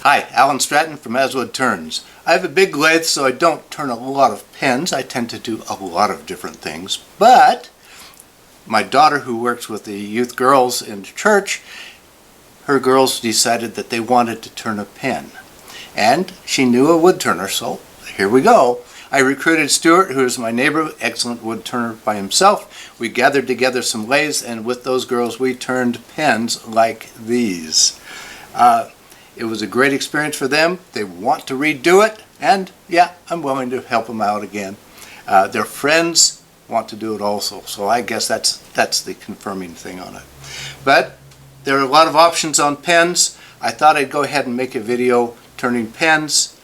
Hi, Alan Stratton from woodturns. I have a big lathe, so I don't turn a lot of pens. I tend to do a lot of different things. But my daughter, who works with the youth girls in church, her girls decided that they wanted to turn a pen. And she knew a wood turner, so here we go. I recruited Stuart, who is my neighbor, excellent wood turner by himself. We gathered together some lathes, and with those girls we turned pens like these. It was a great experience for them. They want to redo it, and yeah, I'm willing to help them out again. Their friends want to do it also, so I guess that's the confirming thing on it. But there are a lot of options on pens. I thought I'd go ahead and make a video turning pens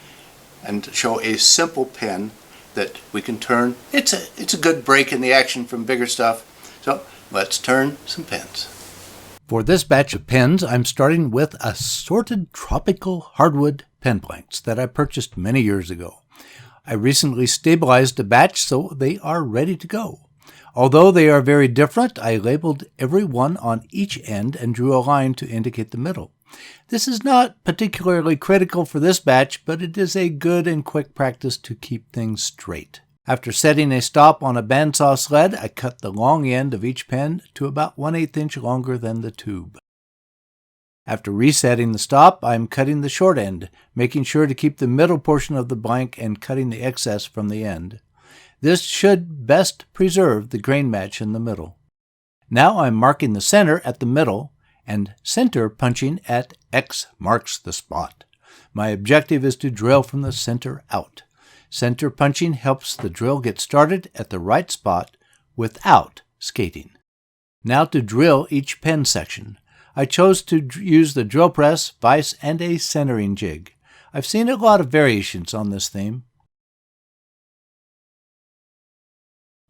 and show a simple pen that we can turn. It's a good break in the action from bigger stuff. So let's turn some pens. For this batch of pens, I'm starting with assorted tropical hardwood pen blanks that I purchased many years ago. I recently stabilized a batch, so they are ready to go. Although they are very different, I labeled every one on each end and drew a line to indicate the middle. This is not particularly critical for this batch, but it is a good and quick practice to keep things straight. After setting a stop on a bandsaw sled, I cut the long end of each pen to about 1/8 inch longer than the tube. After resetting the stop, I am cutting the short end, making sure to keep the middle portion of the blank and cutting the excess from the end. This should best preserve the grain match in the middle. Now I'm marking the center at the middle and center punching at X marks the spot. My objective is to drill from the center out. Center punching helps the drill get started at the right spot without skating. Now to drill each pen section. I chose to use the drill press, vise, and a centering jig. I've seen a lot of variations on this theme.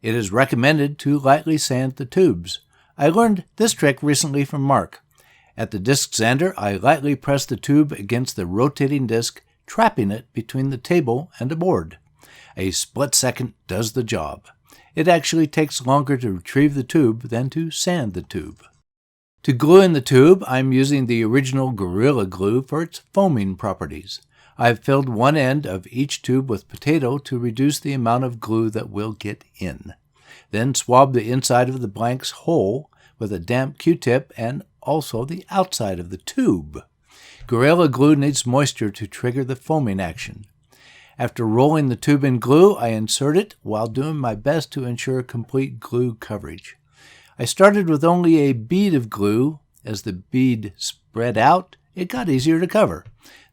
It is recommended to lightly sand the tubes. I learned this trick recently from Mark. At the disc sander, I lightly press the tube against the rotating disc, trapping it between the table and a board. A split second does the job. It actually takes longer to retrieve the tube than to sand the tube. To glue in the tube, I'm using the original Gorilla Glue for its foaming properties. I've filled one end of each tube with potato to reduce the amount of glue that will get in. Then swab the inside of the blanks whole with a damp Q-tip and also the outside of the tube. Gorilla Glue needs moisture to trigger the foaming action. After rolling the tube in glue, I insert it while doing my best to ensure complete glue coverage. I started with only a bead of glue. As the bead spread out, it got easier to cover.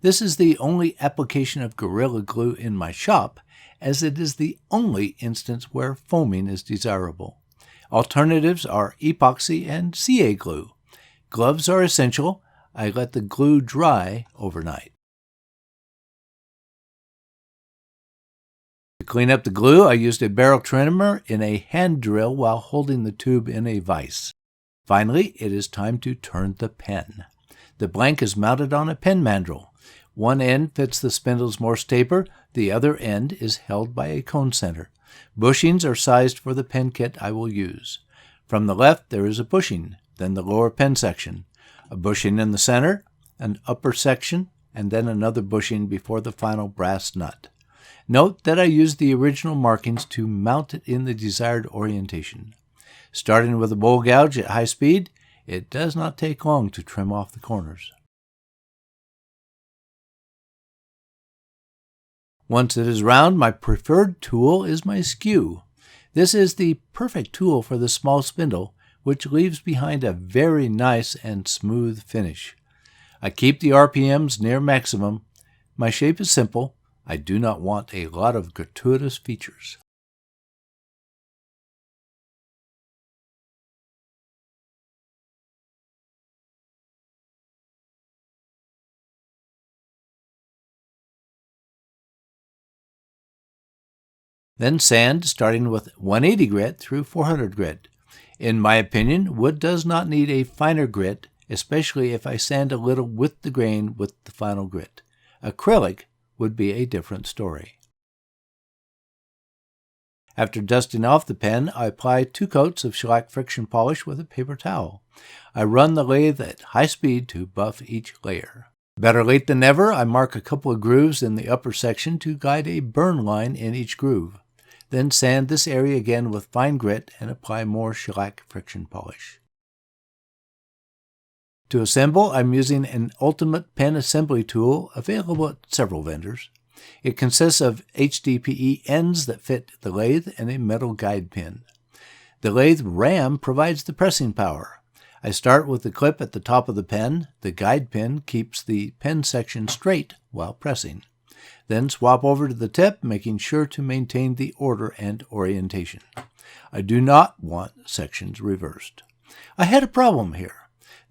This is the only application of Gorilla Glue in my shop, as it is the only instance where foaming is desirable. Alternatives are epoxy and CA glue. Gloves are essential. I let the glue dry overnight. To clean up the glue, I used a barrel trimmer in a hand drill while holding the tube in a vise. Finally, it is time to turn the pen. The blank is mounted on a pen mandrel. One end fits the spindle's Morse taper, the other end is held by a cone center. Bushings are sized for the pen kit I will use. From the left there is a bushing, then the lower pen section, a bushing in the center, an upper section, and then another bushing before the final brass nut. Note that I used the original markings to mount it in the desired orientation. Starting with a bowl gouge at high speed, it does not take long to trim off the corners. Once it is round, my preferred tool is my skew. This is the perfect tool for the small spindle, which leaves behind a very nice and smooth finish. I keep the RPMs near maximum. My shape is simple. I do not want a lot of gratuitous features. Then sand, starting with 180 grit through 400 grit. In my opinion, wood does not need a finer grit, especially if I sand a little with the grain with the final grit. Acrylic would be a different story. After dusting off the pen, I apply 2 coats of shellac friction polish with a paper towel. I run the lathe at high speed to buff each layer. Better late than never, I mark a couple of grooves in the upper section to guide a burn line in each groove. Then sand this area again with fine grit and apply more shellac friction polish. To assemble, I'm using an Ultimate Pen Assembly tool available at several vendors. It consists of HDPE ends that fit the lathe and a metal guide pin. The lathe ram provides the pressing power. I start with the clip at the top of the pen. The guide pin keeps the pen section straight while pressing. Then swap over to the tip, making sure to maintain the order and orientation. I do not want sections reversed. I had a problem here.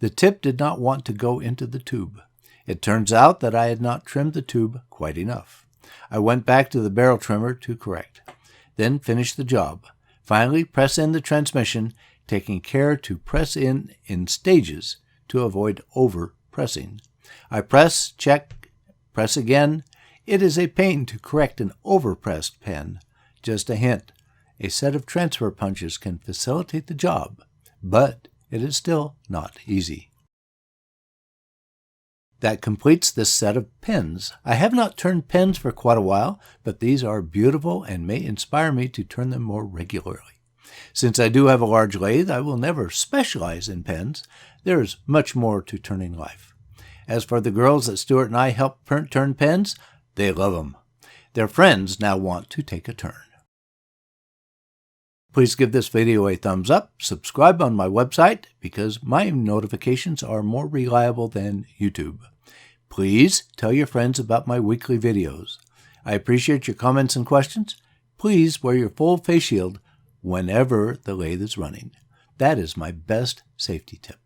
The tip did not want to go into the tube. It turns out that I had not trimmed the tube quite enough. I went back to the barrel trimmer to correct. Then finished the job. Finally, press in the transmission, taking care to press in stages to avoid over-pressing. I press, check, press again. It is a pain to correct an over-pressed pen. Just a hint, a set of transfer punches can facilitate the job, but it is still not easy. That completes this set of pens. I have not turned pens for quite a while, but these are beautiful and may inspire me to turn them more regularly. Since I do have a large lathe, I will never specialize in pens. There is much more to turning life. As for the girls that Stuart and I help turn pens, they love them. Their friends now want to take a turn. Please give this video a thumbs up, subscribe on my website because my notifications are more reliable than YouTube. Please tell your friends about my weekly videos. I appreciate your comments and questions. Please wear your full face shield whenever the lathe is running. That is my best safety tip.